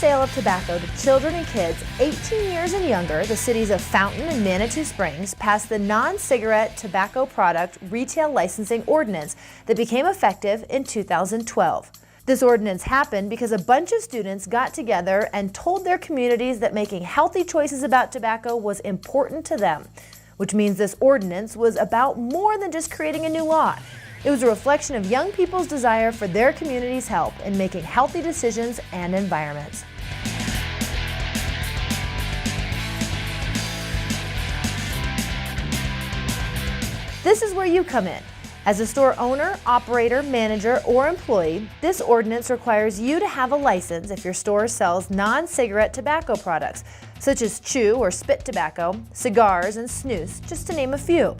sale of tobacco to children and kids 18 years and younger, the cities of Fountain and Manitou Springs passed the non-cigarette tobacco product retail licensing ordinance that became effective in 2012. This ordinance happened because a bunch of students got together and told their communities that making healthy choices about tobacco was important to them, which means this ordinance was about more than just creating a new law. It was a reflection of young people's desire for their community's help in making healthy decisions and environments. This is where you come in. As a store owner, operator, manager, or employee, this ordinance requires you to have a license if your store sells non-cigarette tobacco products, such as chew or spit tobacco, cigars, and snus, just to name a few.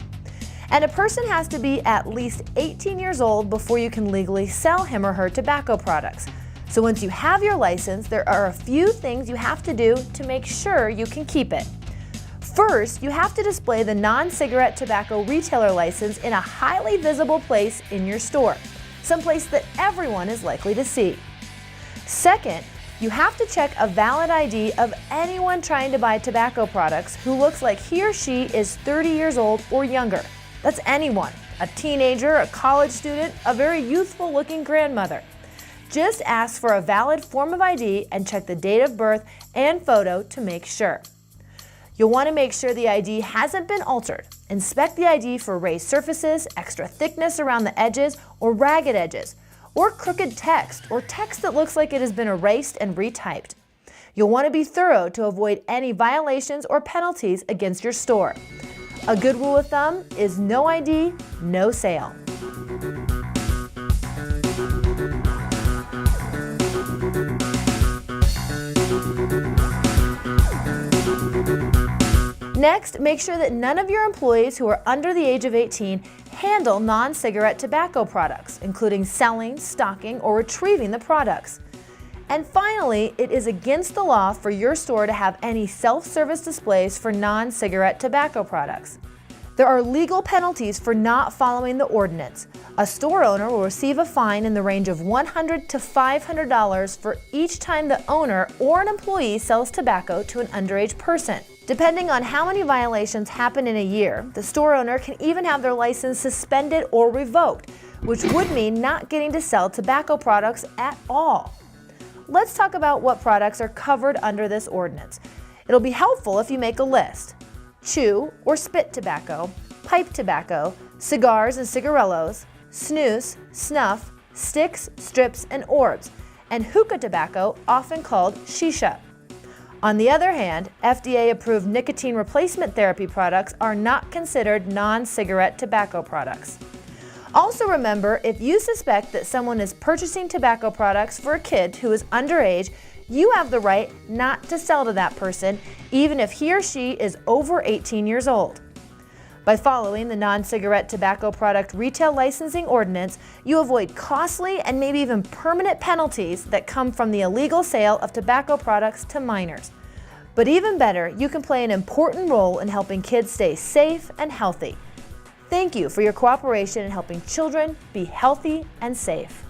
And a person has to be at least 18 years old before you can legally sell him or her tobacco products. So once you have your license, there are a few things you have to do to make sure you can keep it. First, you have to display the non-cigarette tobacco retailer license in a highly visible place in your store, someplace that everyone is likely to see. Second, you have to check a valid ID of anyone trying to buy tobacco products who looks like he or she is 30 years old or younger. That's anyone, a teenager, a college student, a very youthful-looking grandmother. Just ask for a valid form of ID and check the date of birth and photo to make sure. You'll want to make sure the ID hasn't been altered. Inspect the ID for raised surfaces, extra thickness around the edges, or ragged edges, or crooked text, or text that looks like it has been erased and retyped. You'll want to be thorough to avoid any violations or penalties against your store. A good rule of thumb is no ID, no sale. Next, make sure that none of your employees who are under the age of 18 handle non-cigarette tobacco products, including selling, stocking, or retrieving the products. And finally, it is against the law for your store to have any self-service displays for non-cigarette tobacco products. There are legal penalties for not following the ordinance. A store owner will receive a fine in the range of $100 to $500 for each time the owner or an employee sells tobacco to an underage person. Depending on how many violations happen in a year, the store owner can even have their license suspended or revoked, which would mean not getting to sell tobacco products at all. Let's talk about what products are covered under this ordinance. It'll be helpful if you make a list. Chew or spit tobacco, pipe tobacco, cigars and cigarillos, snus, snuff, sticks, strips, and orbs, and hookah tobacco, often called shisha. On the other hand, FDA-approved nicotine replacement therapy products are not considered non-cigarette tobacco products. Also remember, if you suspect that someone is purchasing tobacco products for a kid who is underage, you have the right not to sell to that person, even if he or she is over 18 years old. By following the non-cigarette tobacco product retail licensing ordinance, you avoid costly and maybe even permanent penalties that come from the illegal sale of tobacco products to minors. But even better, you can play an important role in helping kids stay safe and healthy. Thank you for your cooperation in helping children be healthy and safe.